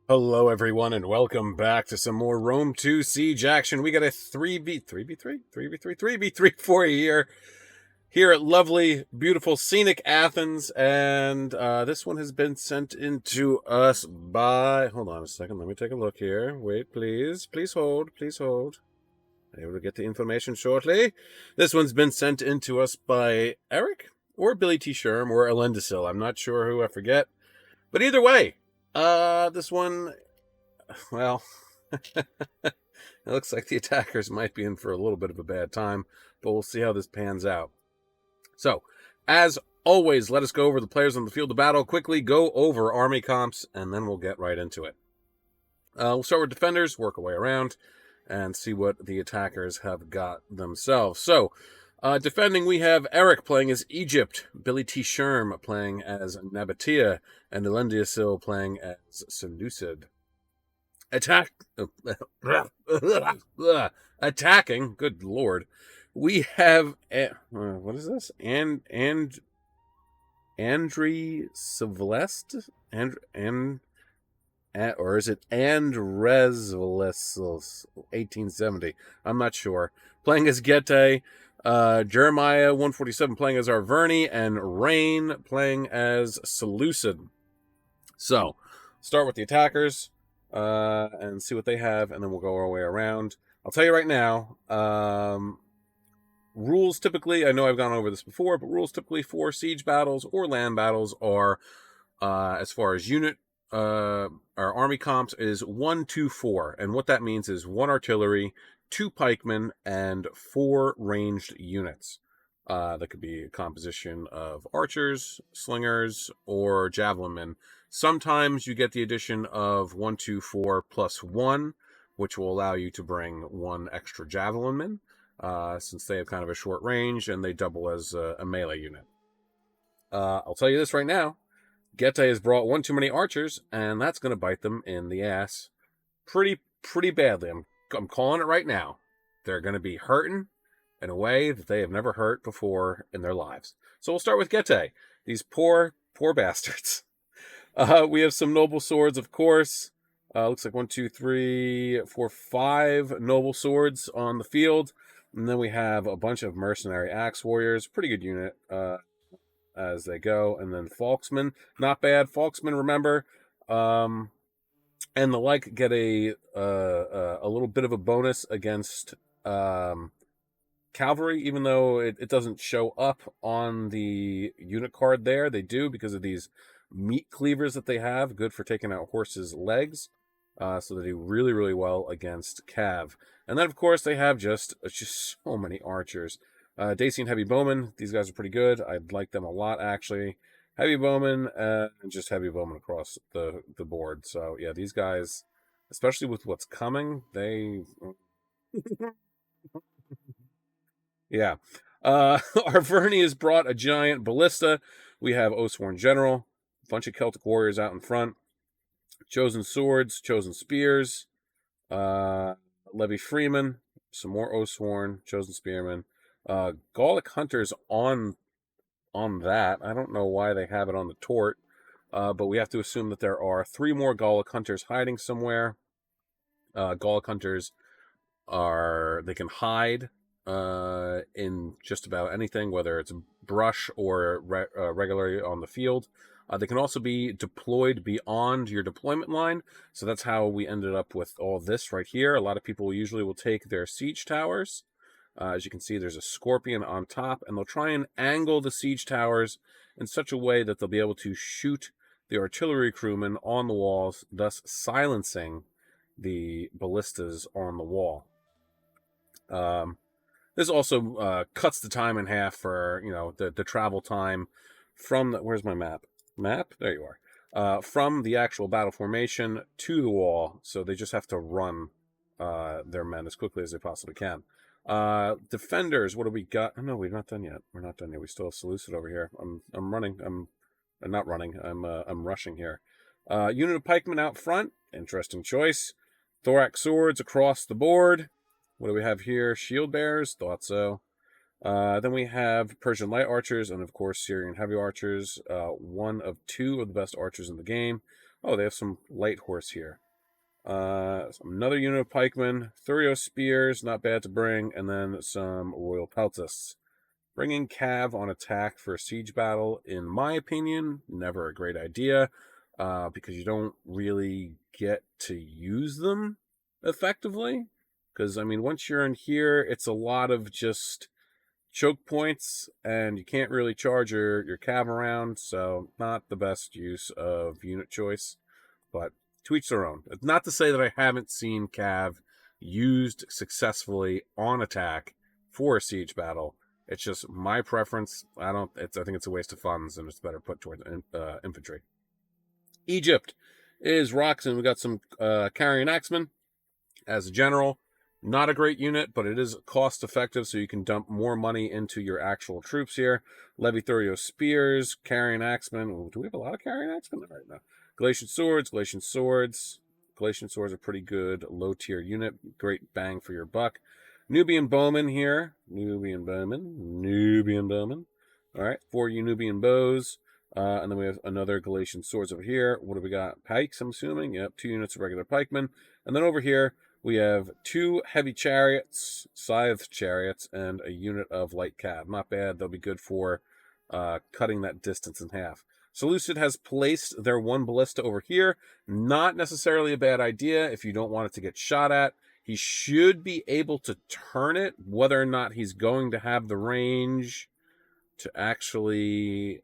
Hello, everyone, and welcome back to some more Rome 2 Siege action. We got a 3v3 for you here at lovely, beautiful, scenic Athens, and this one has been sent into us by... Hold on a second, let me take a look here. Wait, please. Please hold. I'm able to get the information shortly. This one's been sent into us by Eric, or Billy T. Sherm, or Elendasil. I'm not sure who, I forget. But either way, this one... Well, it looks like the attackers might be in for a little bit of a bad time, but we'll see how this pans out. So, as always, let us go over the players on the field of battle, quickly go over army comps, and then we'll get right into it. We'll start with defenders, work our way around, and see what the attackers have got themselves. So, defending, we have Eric playing as Egypt, Billy T. Sherm playing as Nabatea, and Elendiasil playing as Seleucid. Attacking, good lord, we have what is this? Andri Savlest? Or is it Andrezvlesl 1870? I'm not sure. Playing as Gete, Jeremiah 147 playing as Arverni, and Rain playing as Seleucid. So, start with the attackers. And see what they have, and then we'll go our way around. I'll tell you right now, rules typically, I know I've gone over this before, but rules typically for siege battles or land battles are, as far as unit, our army comps is 1, 2, 4. And what that means is 1 artillery, 2 pikemen, and 4 ranged units. That could be a composition of archers, slingers, or javelin men. Sometimes you get the addition of 1, 2, 4 plus 1, which will allow you to bring 1 extra javelin man, since they have kind of a short range and they double as a melee unit. I'll tell you this right now. Gete has brought 1 too many archers, and that's going to bite them in the ass pretty badly. I'm calling it right now. They're going to be hurting in a way that they have never hurt before in their lives. So we'll start with Gete. These poor bastards. We have some noble swords, of course. Looks like 1, 2, 3, 4, 5 noble swords on the field. And then we have a bunch of mercenary axe warriors. Pretty good unit as they go. And then Falksmen. Not bad. Falksmen, remember. And the like get a little bit of a bonus against cavalry, even though it doesn't show up on the unit card there. They do because of these meat cleavers that they have, good for taking out horses' legs. So they do really well against cav. And then, of course, they have just so many archers. Dacian Heavy Bowmen, these guys are pretty good. I like them a lot, actually. Heavy Bowmen, and just Heavy Bowmen across the board. So, yeah, these guys, especially with what's coming, they... yeah. Arverni has brought a giant ballista. We have Oathsworn General, a bunch of Celtic warriors out in front, chosen swords, chosen spears, Levy Freeman, some more Oathsworn, chosen spearmen, Gallic hunters on that. I don't know why they have it on the tort, but we have to assume that there are 3 more Gallic hunters hiding somewhere. Gallic hunters they can hide in just about anything, whether it's brush or regularly on the field. They can also be deployed beyond your deployment line. So that's how we ended up with all this right here. A lot of people usually will take their siege towers. As you can see, there's a scorpion on top, and they'll try and angle the siege towers in such a way that they'll be able to shoot the artillery crewmen on the walls, thus silencing the ballistas on the wall. This also cuts the time in half for, the travel time from the... Where's my map? There you are. From the actual battle formation to the wall, so they just have to run their men as quickly as they possibly can. Defenders, what do we got? Oh, no, we're not done yet. We still have Seleucid over here. I'm running. I'm not running. I'm rushing here. Unit of pikemen out front. Interesting choice. Thorax swords across the board. What do we have here? Shield bearers. Thought so. Then we have Persian light archers and, of course, Syrian heavy archers. 1 of 2 of the best archers in the game. Oh, they have some light horse here. Another unit of pikemen, Thurio spears, not bad to bring, and then some royal peltasts. Bringing cav on attack for a siege battle, in my opinion, never a great idea, because you don't really get to use them effectively. Because, I mean, once you're in here, it's a lot of just choke points, and you can't really charge your cav around, so not the best use of unit choice, but to each their own. It's not to say that I haven't seen cav used successfully on attack for a siege battle. It's just my preference. I think it's a waste of funds, and it's better put towards infantry. Egypt is rocks, and we got some carrying axemen as a general. Not a great unit, but it is cost effective, so you can dump more money into your actual troops here. Levy Thurio spears, carrying axemen. Ooh, do we have a lot of carrying axemen right now? Galatian swords. Galatian swords are pretty good. Low tier unit. Great bang for your buck. Nubian bowmen here. Nubian bowmen. All right, 4 Nubian bows. And then we have another Galatian swords over here. What do we got? Pikes, I'm assuming. Yep, 2 units of regular pikemen. And then over here, we have 2 heavy chariots, scythe chariots, and a unit of light cav. Not bad. They'll be good for cutting that distance in half. Seleucid has placed their 1 ballista over here. Not necessarily a bad idea if you don't want it to get shot at. He should be able to turn it. Whether or not he's going to have the range to actually...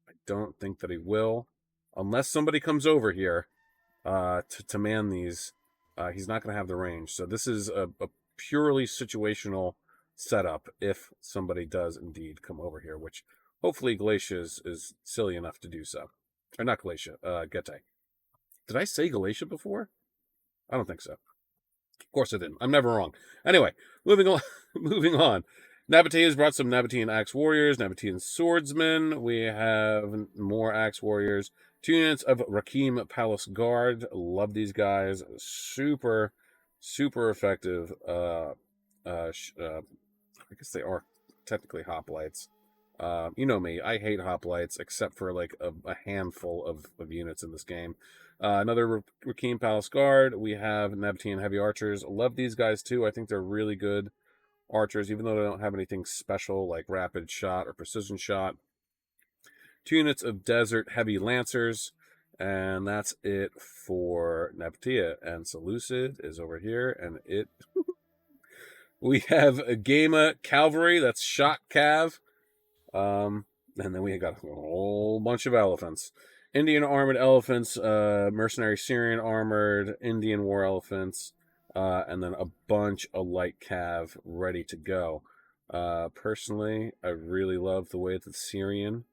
I don't think that he will. Unless somebody comes over here to man these, he's not going to have the range. So this is a purely situational setup if somebody does indeed come over here, which hopefully Galatia is silly enough to do so. Or not Galatia, Getae. Did I say Galatia before? I don't think so. Of course I didn't. I'm never wrong. Anyway, moving on. moving on. Nabatea has brought some Nabatean axe warriors, Nabatean swordsmen. We have more axe warriors. 2 units of Rakim Palace Guard. Love these guys. Super, super effective. I guess they are technically hoplites. You know me. I hate hoplites, except for like a handful of units in this game. Another Rakim Palace Guard. We have Nabatean Heavy Archers. Love these guys too. I think they're really good archers, even though they don't have anything special like rapid shot or precision shot. 2 units of Desert Heavy Lancers. And that's it for Nabatea. And Seleucid is over here, and it... we have a Gama Cavalry. That's Shock Cav. And then we got a whole bunch of elephants. Indian armored elephants, mercenary Syrian armored, Indian war elephants, and then a bunch of light cav ready to go. Personally, I really love the way that the Syrian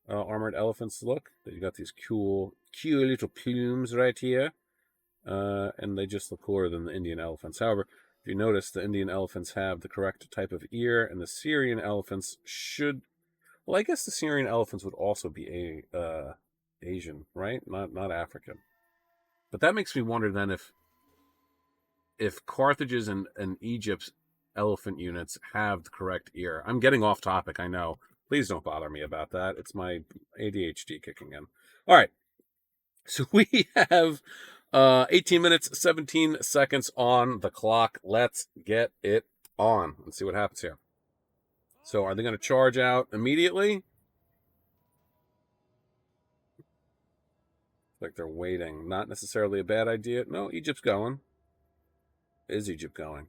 armored elephants look. You got these cool little plumes right here, and they just look cooler than the Indian elephants. However, if you notice, the Indian elephants have the correct type of ear, and the Syrian elephants should... Well, I guess the Syrian elephants would also be Asian, right? Not African. But that makes me wonder then if Carthage's and Egypt's elephant units have the correct ear. I'm getting off topic, I know. Please don't bother me about that. It's my ADHD kicking in. All right. So we have 18 minutes, 17 seconds on the clock. Let's get it on. Let's see what happens here. So are they going to charge out immediately? Like they're waiting. Not necessarily a bad idea. No, Egypt's going. Is Egypt going?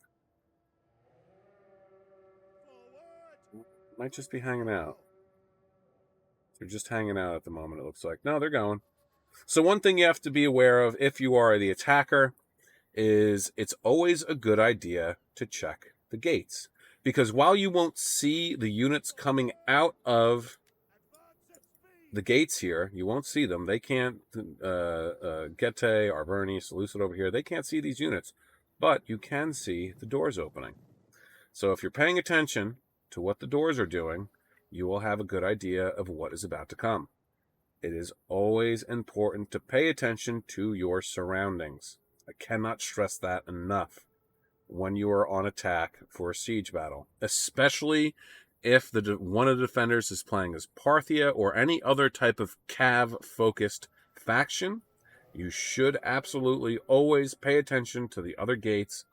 Might just be hanging out. They're just hanging out at the moment, it looks like. No, they're going. So one thing you have to be aware of if you are the attacker is it's always a good idea to check the gates. Because while you won't see the units coming out of the gates here, you won't see them. They can't, Getae, Arverni, Seleucid over here, they can't see these units. But you can see the doors opening. So if you're paying attention to what the doors are doing, you will have a good idea of what is about to come. It is always important to pay attention to your surroundings. I cannot stress that enough when you are on attack for a siege battle, especially if one of the defenders is playing as Parthia or any other type of cav-focused faction, you should absolutely always pay attention to the other gates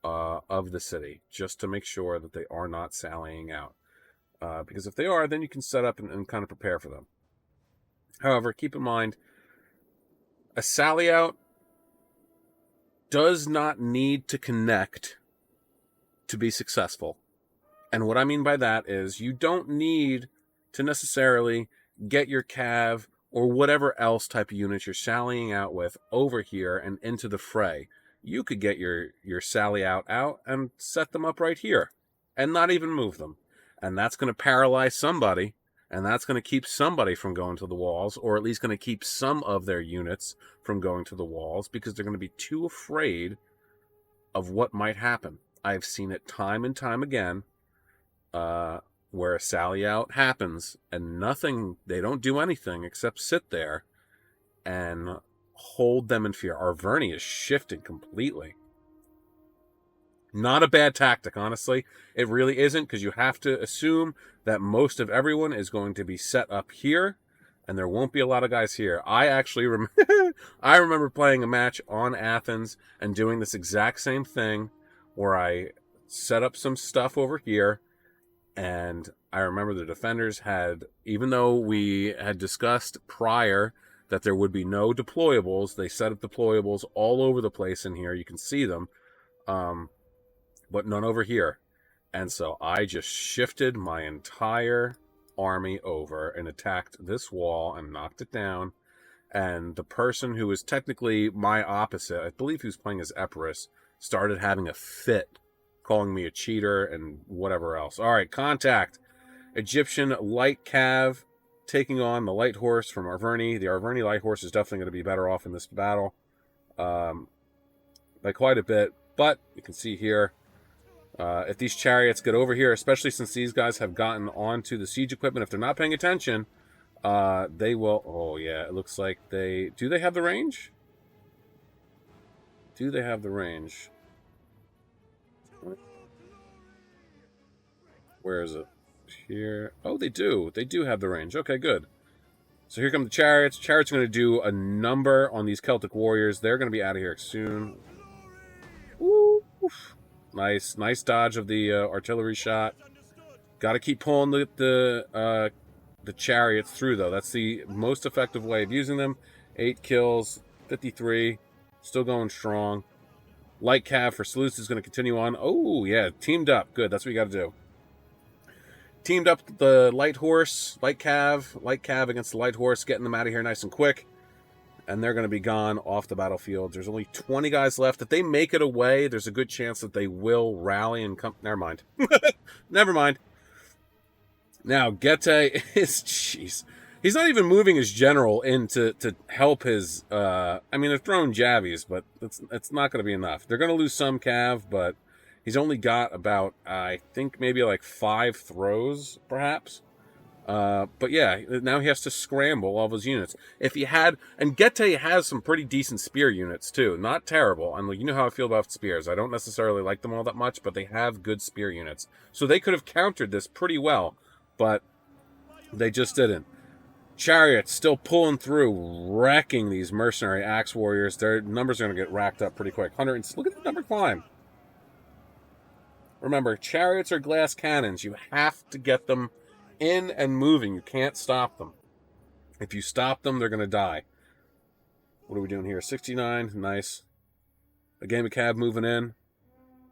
of the city, just to make sure that they are not sallying out. Because if they are, then you can set up and kind of prepare for them. However, keep in mind, a sally out does not need to connect to be successful. And what I mean by that is you don't need to necessarily get your cav or whatever else type of unit you're sallying out with over here and into the fray. You could get your sally out and set them up right here and not even move them. And that's going to paralyze somebody, and that's going to keep somebody from going to the walls, or at least going to keep some of their units from going to the walls, because they're going to be too afraid of what might happen. I've seen it time and time again, where a sally out happens and they don't do anything except sit there and hold them in fear. Our Verney is shifting completely. Not a bad tactic, honestly. It really isn't, because you have to assume that most of everyone is going to be set up here, and there won't be a lot of guys here. I actually I remember playing a match on Athens and doing this exact same thing, where I set up some stuff over here, and I remember the defenders had, even though we had discussed prior that there would be no deployables, they set up deployables all over the place in here. You can see them. But none over here. And so I just shifted my entire army over and attacked this wall and knocked it down. And the person who was technically my opposite, I believe he was playing as Epirus, started having a fit, calling me a cheater and whatever else. All right, contact. Egyptian light cav taking on the light horse from Arverni. The Arverni light horse is definitely going to be better off in this battle by quite a bit. But you can see here, if these chariots get over here, especially since these guys have gotten onto the siege equipment, if they're not paying attention, they will... Oh, yeah, it looks like they... Do they have the range? Do they have the range? Where is it? Here. Oh, they do. They do have the range. Okay, good. So here come the chariots. Chariots are going to do a number on these Celtic warriors. They're going to be out of here soon. Oof. Nice dodge of the artillery shot. Got to keep pulling the chariots through, though. That's the most effective way of using them. 8 kills, 53, still going strong. Light cav for Sleuth is going to continue on. Oh, yeah, teamed up. Good, that's what you got to do. Teamed up the light horse, light cav against the light horse, getting them out of here nice and quick. And they're going to be gone off the battlefield. There's only 20 guys left. If they make it away, there's a good chance that they will rally and come... Never mind. Never mind. Now, Gete is... Jeez. He's not even moving his general in to help his... I mean, they're throwing javies, but it's not going to be enough. They're going to lose some cav, but he's only got about, I think, maybe like 5 throws, perhaps. But yeah, now he has to scramble all of his units. If he had, and Gete has some pretty decent spear units too, not terrible. And you know how I feel about spears. I don't necessarily like them all that much, but they have good spear units. So they could have countered this pretty well, but they just didn't. Chariots still pulling through, wrecking these mercenary axe warriors. Their numbers are going to get racked up pretty quick. Look at the number climb. Remember, chariots are glass cannons. You have to get them in and moving. You can't stop them. If you stop them, they're going to die. What are we doing here? 69. Nice. A game of cab moving in.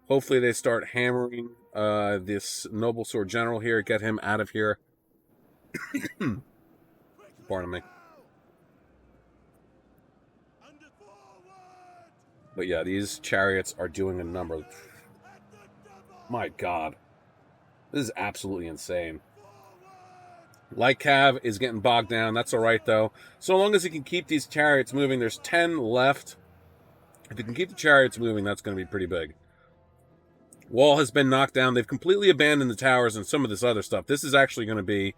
Hopefully they start hammering this noble sword general here. Get him out of here. Pardon me. But yeah, these chariots are doing a number. My God. This is absolutely insane. Light cav is getting bogged down. That's all right, though. So long as he can keep these chariots moving. There's 10 left. If he can keep the chariots moving, that's going to be pretty big. Wall has been knocked down. They've completely abandoned the towers and some of this other stuff. This is actually going to be...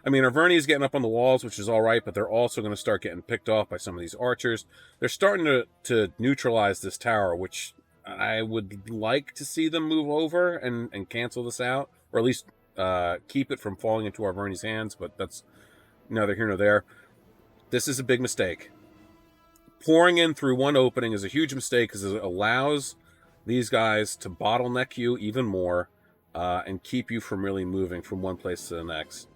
I mean, Arverni is getting up on the walls, which is all right, but they're also going to start getting picked off by some of these archers. They're starting to neutralize this tower, which I would like to see them move over and cancel this out, or at least keep it from falling into Arverni's hands, but that's neither here nor there. This is a big mistake. pouring in through one opening is a huge mistake because it allows these guys to bottleneck you even more and keep you from really moving from one place to the next.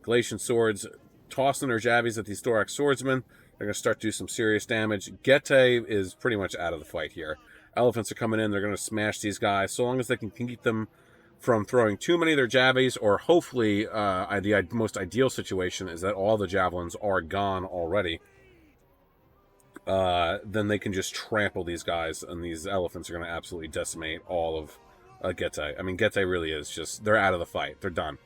Galatian swords tossing their jabbies at these thorax swordsmen. They're going to start to do some serious damage. Getae is pretty much out of the fight here. Elephants are coming in. They're going to smash these guys. So long as they can keep them from throwing too many of their jabbies, or hopefully the most ideal situation is that all the javelins are gone already. Then they can just trample these guys, and these elephants are going to absolutely decimate all of Getae. I mean, Getae really is just, they're out of the fight. They're done.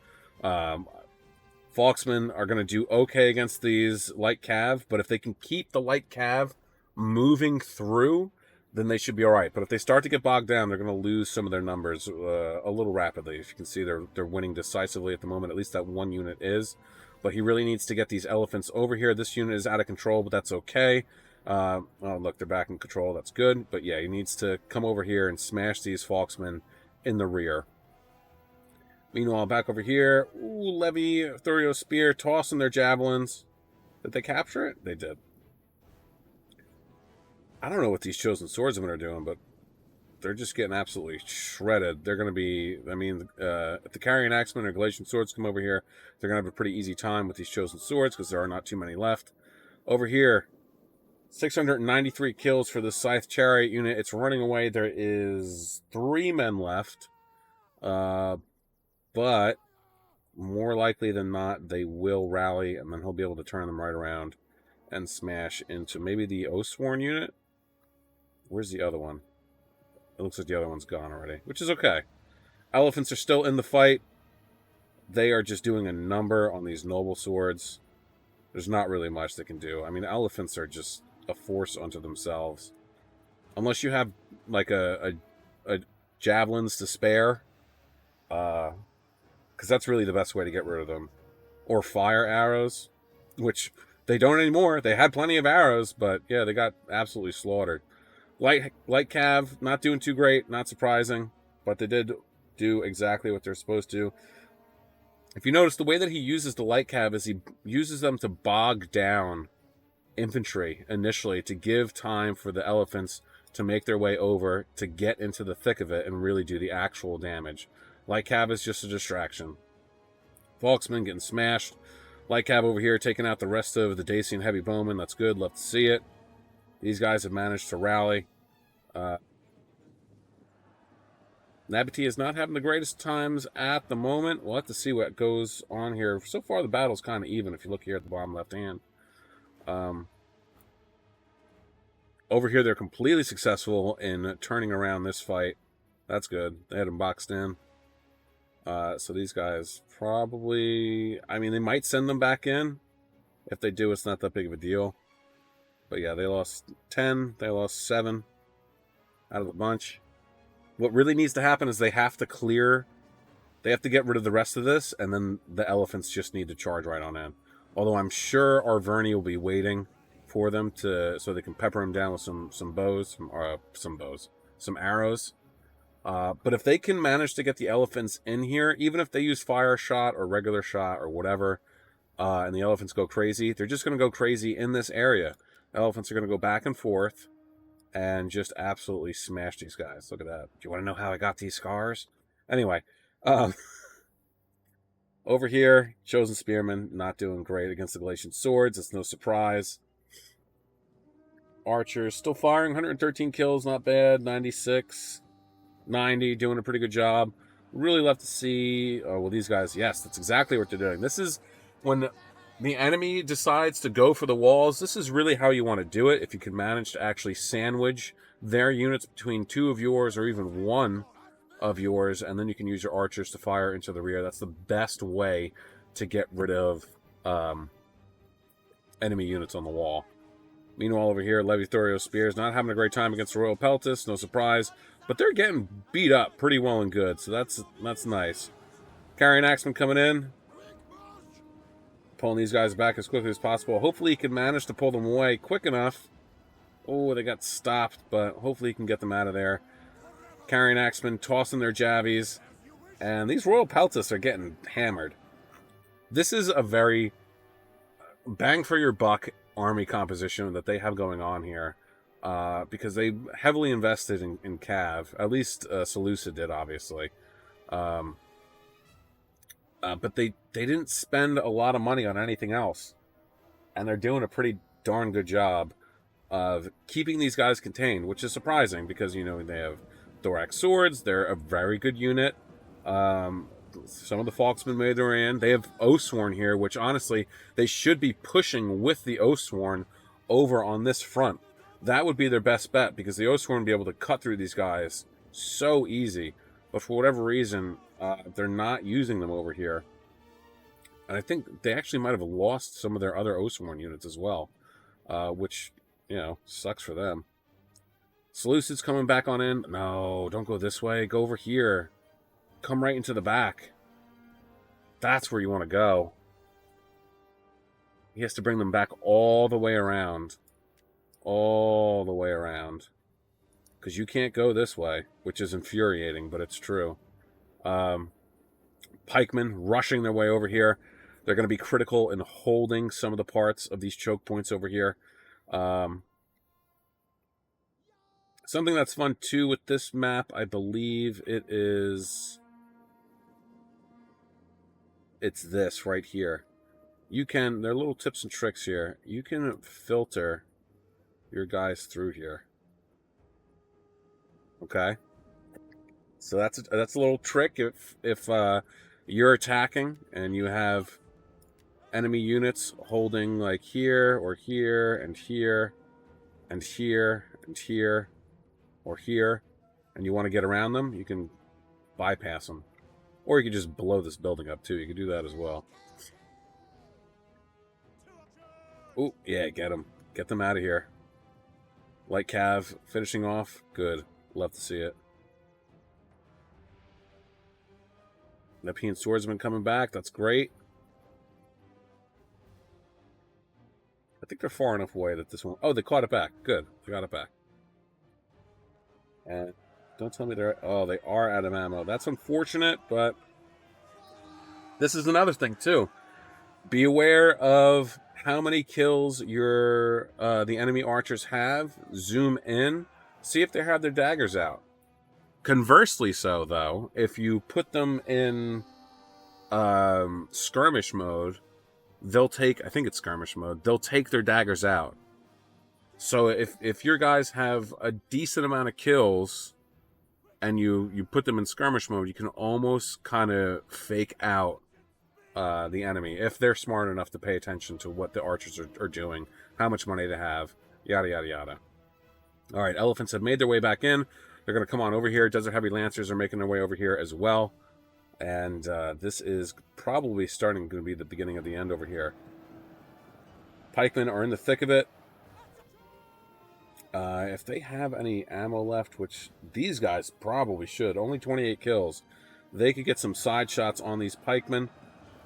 Foxmen are going to do okay against these light cav, but if they can keep the light cav moving through, then they should be all right. But if they start to get bogged down, they're going to lose some of their numbers a little rapidly. If you can see, they're winning decisively at the moment. At least that one unit is. But he really needs to get these elephants over here. This unit is out of control, but that's okay. Oh, look, they're back in control. That's good. But yeah, he needs to come over here and smash these Foxmen in the rear. Meanwhile, back over here, ooh, Levy, Thurio Spear, tossing their javelins. Did they capture it? They did. I don't know what these chosen swordsmen are doing, but they're just getting absolutely shredded. They're going to be, I mean, if the Carrion Axemen or Galatian swords come over here, they're going to have a pretty easy time with these chosen swords because there are not too many left. Over here, 693 kills for the Scythe Chariot unit. It's running away. There is 3 men left. But more likely than not, they will rally, and then he'll be able to turn them right around and smash into maybe the Oathsworn unit. Where's the other one? It looks like the other one's gone already, which is okay. Elephants are still in the fight. They are just doing a number on these noble swords. There's not really much they can do. I mean, elephants are just a force unto themselves. Unless you have, like, a javelins to spare. Because that's really the best way to get rid of them. Or fire arrows, which they don't anymore. They had plenty of arrows, but yeah, they got absolutely slaughtered. Light cav, not doing too great, not surprising, but they did do exactly what they're supposed to. If you notice, the way that he uses the light cav is he uses them to bog down infantry initially to give time for the elephants to make their way over, to get into the thick of it and really do the actual damage. Light cav is just a distraction. Volksman getting smashed. Light cav over here taking out the rest of the Dacian heavy bowmen. That's good. Love to see it. These guys have managed to rally. Nabati is not having the greatest times at the moment. We'll have to see what goes on here. So far, the battle's kind of even if you look here at the bottom left hand. Over here, they're completely successful in turning around this fight. That's good. They had him boxed in. So these guys probably... I mean, they might send them back in. If they do, it's not that big of a deal. But yeah, they lost 10. They lost 7 out of the bunch. What really needs to happen is they have to clear... They have to get rid of the rest of this, and then the elephants just need to charge right on in. Although I'm sure Arverni will be waiting for them to... so they can pepper him down with some arrows. But if they can manage to get the elephants in here, even if they use fire shot or regular shot or whatever, and the elephants go crazy, they're just going to go crazy in this area. Elephants are going to go back and forth and just absolutely smash these guys. Look at that. Do you want to know how I got these scars? Anyway, over here, Chosen Spearmen not doing great against the Galatian swords. It's no surprise. Archers still firing, 113 kills, not bad. 96, 90, doing a pretty good job. Really love to see... oh, well, these guys, yes, that's exactly what they're doing. This is when the enemy decides to go for the walls. This is really how you want to do it. If you can manage to actually sandwich their units between 2 of yours or even 1 of yours, and then you can use your archers to fire into the rear. That's the best way to get rid of enemy units on the wall. Meanwhile, over here, Levi Thurio Spears not having a great time against the Royal Peltis. No surprise. But they're getting beat up pretty well and good, so that's nice. Carrion Axeman coming in. Pulling these guys back as quickly as possible. Hopefully he can manage to pull them away quick enough. Oh, they got stopped, but hopefully he can get them out of there. Carrion Axeman tossing their jabbies. And these Royal Peltis are getting hammered. This is a very bang for your buck army composition that they have going on here, because they heavily invested in Cav. At least Seleucid did, obviously. But they didn't spend a lot of money on anything else. And they're doing a pretty darn good job of keeping these guys contained, which is surprising because, you know, they have thorax swords. They're a very good unit. Some of the Falksmen made their way in. They have Oathsworn here, which honestly, they should be pushing with the Oathsworn over on this front. That would be their best bet because the Oathsworn would be able to cut through these guys so easy. But for whatever reason, they're not using them over here. And I think they actually might have lost some of their other Oathsworn units as well, which, you know, sucks for them. Seleucid's coming back on in. No, don't go this way. Go over here. Come right into the back. That's where you want to go. He has to bring them back all the way around. All the way around. Because you can't go this way, which is infuriating, but it's true. Pikemen rushing their way over here. They're going to be critical in holding some of the parts of these choke points over here. Something that's fun, too, with this map, I believe it is... It's this right here. You can... There are little tips and tricks here. You can filter your guys through here. Okay? So that's a little trick if you're attacking and you have enemy units holding like here or here and here and here and here or here, and you want to get around them, you can bypass them. Or you can just blow this building up too. You can do that as well. Oh, yeah, get them. Get them out of here. Light Cav finishing off. Good. Love to see it. Nepean Swordsman coming back. That's great. I think they're far enough away that this one... Oh, they caught it back. Good. They got it back. And don't tell me they're... Oh, they are out of ammo. That's unfortunate, but... This is another thing, too. Be aware of how many kills your the enemy archers have. Zoom in. See if they have their daggers out. Conversely so, though, if you put them in skirmish mode, they'll take... I think it's skirmish mode. They'll take their daggers out. So if your guys have a decent amount of kills and you put them in skirmish mode, you can almost kind of fake out the enemy if they're smart enough to pay attention to what the archers are doing, how much money they have, yada, yada, yada. All right, elephants have made their way back in. They're going to come on over here. Desert Heavy Lancers are making their way over here as well. And this is probably going to be the beginning of the end over here. Pikemen are in the thick of it. If they have any ammo left, which these guys probably should, only 28 kills, they could get some side shots on these pikemen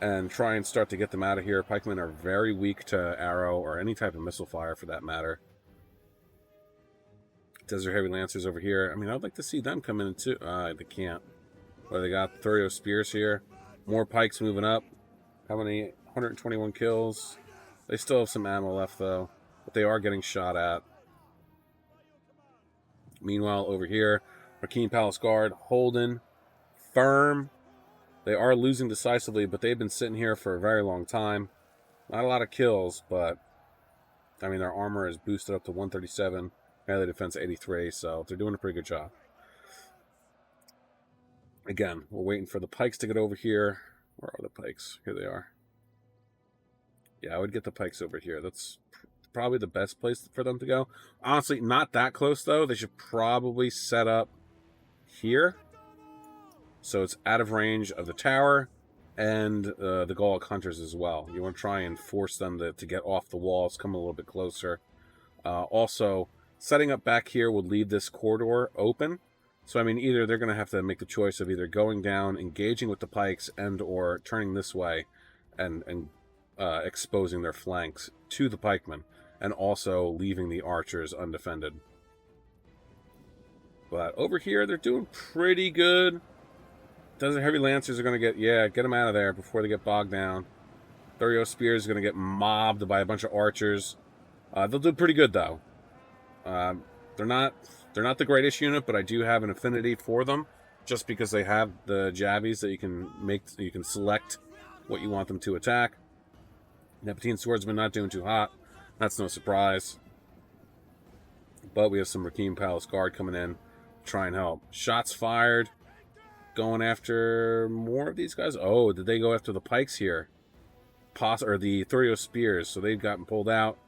and try and start to get them out of here. Pikemen are very weak to arrow or any type of missile fire for that matter. Desert Heavy Lancers over here. I mean, I'd like to see them come in too. They can't. Well, they got Thurio Spears here. More pikes moving up. How many? 121 kills. They still have some ammo left, though. But they are getting shot at. Meanwhile, over here, Rakeen Palace Guard holding firm. They are losing decisively, but they've been sitting here for a very long time. Not a lot of kills, but I mean, their armor is boosted up to 137. Melee defense 83, so they're doing a pretty good job. Again, we're waiting for the pikes to get over here. Where are the pikes? Here they are. Yeah, I would get the pikes over here. That's probably the best place for them to go. Honestly, not that close, though. They should probably set up here. So it's out of range of the tower and the Gallic Hunters as well. You want to try and force them to get off the walls, come a little bit closer. Also, setting up back here would leave this corridor open. So, I mean, either they're going to have to make the choice of either going down, engaging with the pikes, and or turning this way and exposing their flanks to the pikemen, and also leaving the archers undefended. But over here, they're doing pretty good. Desert Heavy Lancers are going to get them out of there before they get bogged down. Thurio Spears is going to get mobbed by a bunch of archers. They'll do pretty good though. Um, they're not the greatest unit, but I do have an affinity for them, just because they have the jabbies that you can make. You can select what you want them to attack. Neptune Swordsman not doing too hot. That's no surprise. But we have some Rakim Palace Guard coming in to try and help. Shots fired. Going after more of these guys. Oh, did they go after the pikes here? Or the Thurio Spears. So they've gotten pulled out.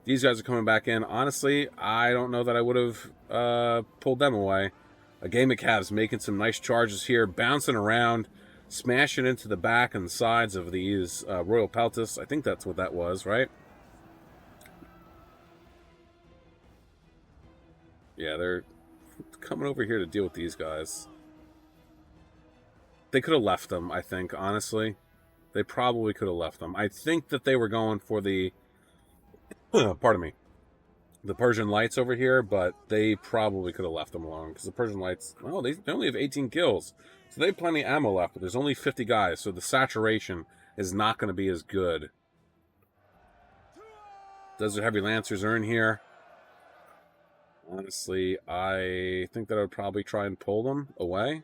These guys are coming back in. Honestly, I don't know that I would have pulled them away. A game of Cavs making some nice charges here. Bouncing around. Smashing into the back and sides of these Royal Peltas. I think that's what that was, right? Yeah, they're coming over here to deal with these guys. They could have left them, I think, honestly. They probably could have left them. I think that they were going for the... pardon me. The Persian Lights over here, but they probably could have left them alone. Because the Persian Lights... Oh, they only have 18 kills. So they have plenty of ammo left, but there's only 50 guys. So the saturation is not going to be as good. Desert Heavy Lancers are in here. Honestly, I think that I would probably try and pull them away.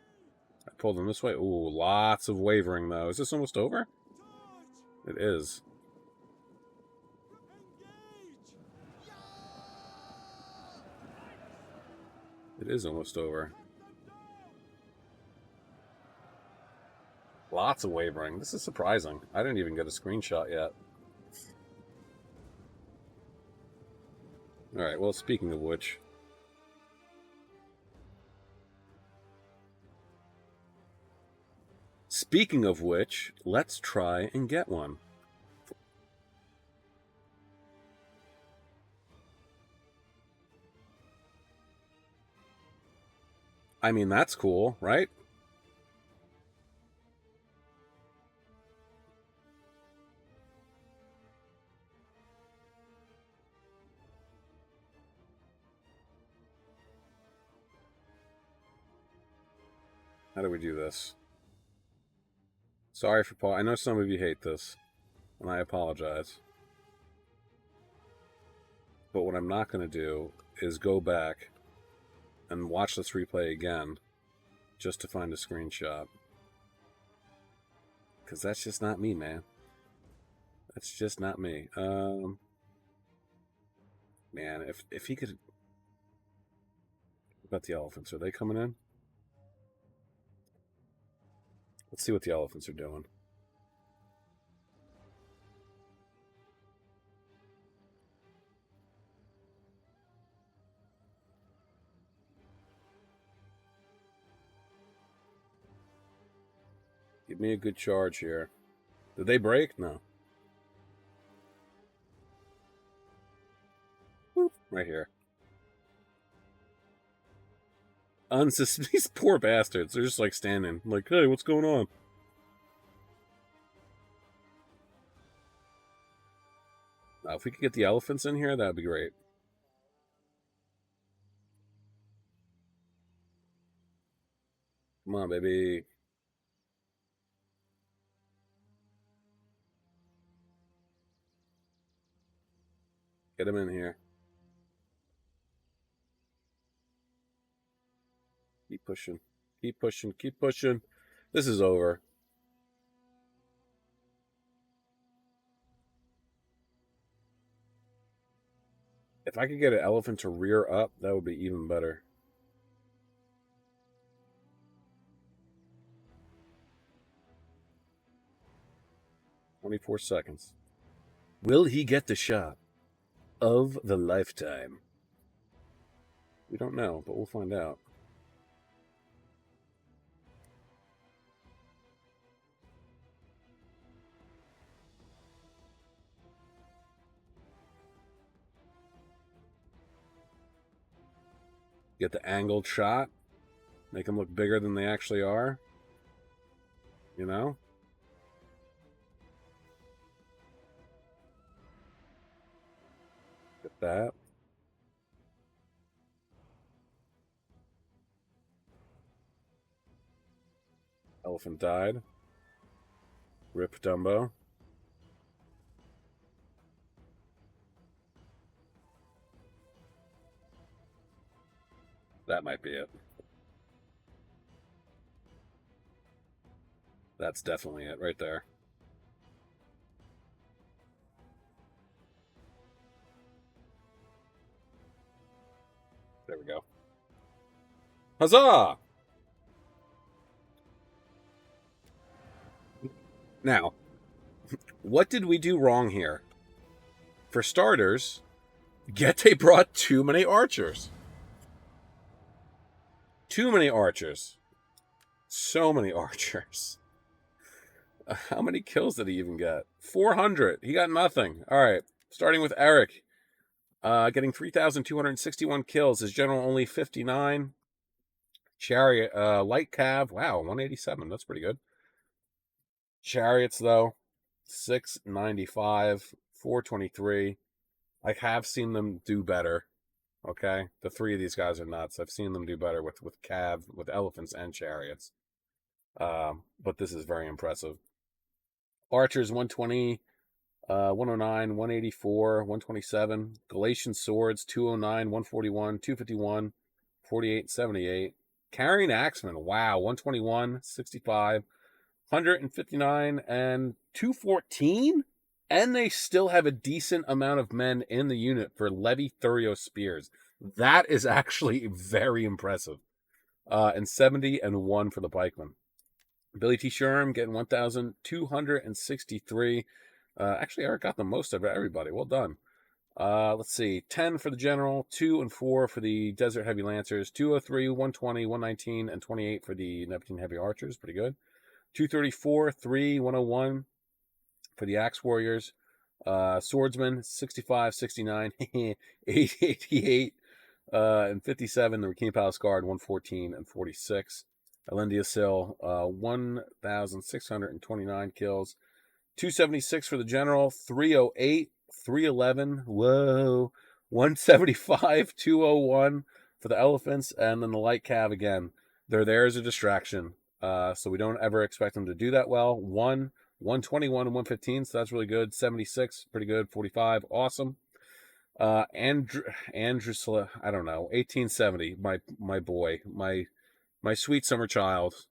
I pulled them this way. Ooh, lots of wavering, though. Is this almost over? It is. It is almost over. Lots of wavering. This is surprising. I didn't even get a screenshot yet. Alright, well, speaking of which... let's try and get one. I mean, that's cool, right? How do we do this? Sorry for Paul. I know some of you hate this, and I apologize. But what I'm not going to do is go back and watch this replay again just to find a screenshot. Because that's just not me, man. That's just not me. Man, if he could... What about the elephants? Are they coming in? Let's see what the elephants are doing. Give me a good charge here. Did they break? No. Boop, right here. These poor bastards. They're just like standing. Like, hey, what's going on? Now, if we could get the elephants in here, that would be great. Come on, baby. Get him in here. Keep pushing. Keep pushing. Keep pushing. This is over. If I could get an elephant to rear up, that would be even better. "24 seconds. Will he get the shot of the lifetime? We don't know, but we'll find out. Get the angled shot. Make them look bigger than they actually are. You know? Get that. Elephant died. Rip Dumbo. That might be it. That's definitely it right there. There we go. Huzzah! Now, what did we do wrong here? For starters, Gete brought too many archers. Too many archers. So many archers. How many kills did he even get? 400. He got nothing. All right. Starting with Eric. Getting 3,261 kills. His general only 59. Chariot, light cav. Wow, 187. That's pretty good. Chariots, though, 695, 423. I have seen them do better. Okay, the three of these guys are nuts. I've seen them do better with cav, with elephants and chariots. But this is very impressive. Archers 120, 109, 184, 127. Galatian swords 209, 141, 251, 48, 78. Carrying axemen, wow, 121, 65, 159, and 214. And they still have a decent amount of men in the unit for Levi Thurio spears. That is actually very impressive. And 70 and 1 for the pikemen. Billy T. Sherm getting 1,263. Actually, Eric got the most of everybody. Well done. Let's see. 10 for the general, 2 and 4 for the Desert Heavy Lancers, 203, 120, 119, and 28 for the Neptune Heavy Archers. Pretty good. 234, 3, 101 for the Axe Warriors. Swordsman, 65, 69, 88, and 57. The Rakeen Palace Guard, 114 and 46. Alendia Sill, 1,629 kills. 276 for the general, 308, 311. Whoa. 175, 201 for the elephants, and then the light cav again. They're there as a distraction. So we don't ever expect them to do that well. 121 and 115, so that's really good. 76, pretty good. 45, awesome. Andrew, I don't know, 1870, my boy, my sweet summer child.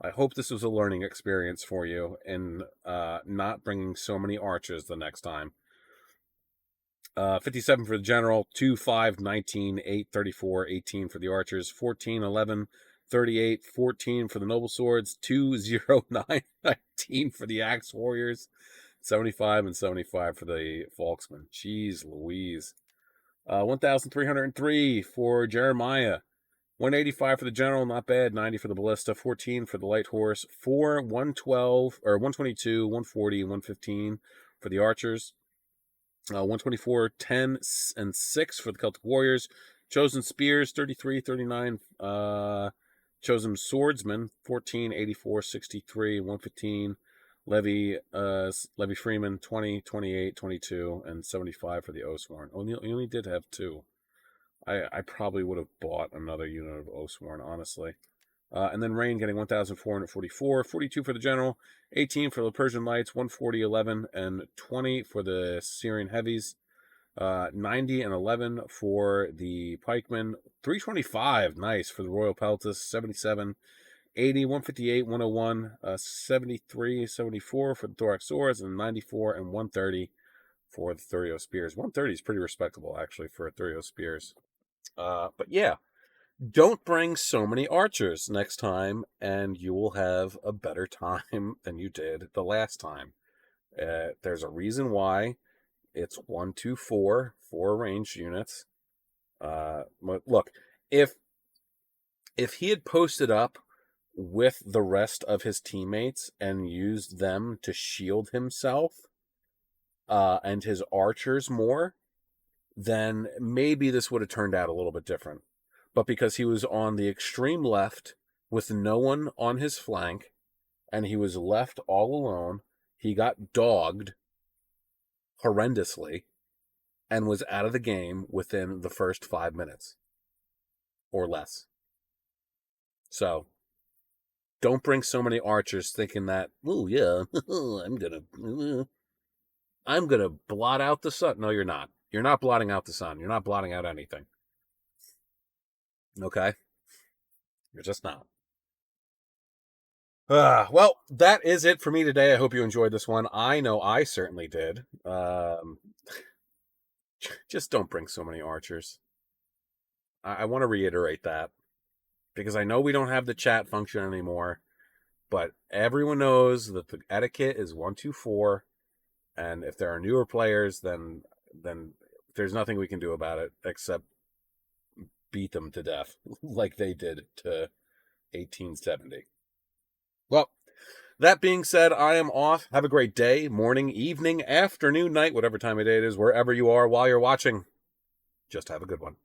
I hope this was a learning experience for you in not bringing so many archers the next time. 57 for the general, 2, 5, 19, 8, 34, 18 for the archers, 14, 11, 38, 14 for the noble swords, 2, 0, 9, 19 for the axe warriors, 75 and 75 for the Volksmen. Jeez Louise. 1,303 for Jeremiah. 185 for the general, not bad. 90 for the ballista. 14 for the light horse. 4, 112, or 122, 140, 115 for the archers. 124, 10, and 6 for the Celtic warriors. Chosen spears, 33, 39. Chosen swordsmen, 14, 84, 63, 115. Levy Freeman, 20, 28, 22, and 75 for the Oathsworn. You only did have 2. I probably would have bought another unit of Oathsworn, honestly. And then Rain getting 1,444, 42 for the general, 18 for the Persian Lights, 140, 11, and 20 for the Syrian Heavies, 90 and 11 for the Pikemen, 325, nice, for the Royal Peltas, 77, 80, 158, 101, 73, 74 for the Thorax Swords, and 94 and 130 for the Thurio Spears. 130 is pretty respectable, actually, for a Thurio Spears. But yeah, don't bring so many archers next time, and you will have a better time than you did the last time. There's a reason why it's 1, 2, 4, 4 ranged units. Look, if he had posted up with the rest of his teammates and used them to shield himself and his archers more, then maybe this would have turned out a little bit different. But because he was on the extreme left with no one on his flank and he was left all alone, he got dogged horrendously and was out of the game within the first 5 minutes or less. So don't bring so many archers thinking that, oh yeah, I'm gonna blot out the sun. No, you're not. You're not blotting out the sun. You're not blotting out anything. Okay? You're just not. Well, that is it for me today. I hope you enjoyed this one. I know I certainly did. Just don't bring so many archers. I want to reiterate that because I know we don't have the chat function anymore, but everyone knows that the etiquette is 1-2-4, and if there are newer players, then there's nothing we can do about it except beat them to death like they did to 1870. Well, that being said, I am off. Have a great day, morning, evening, afternoon, night, whatever time of day it is, wherever you are while you're watching. Just have a good one.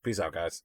Peace out, guys.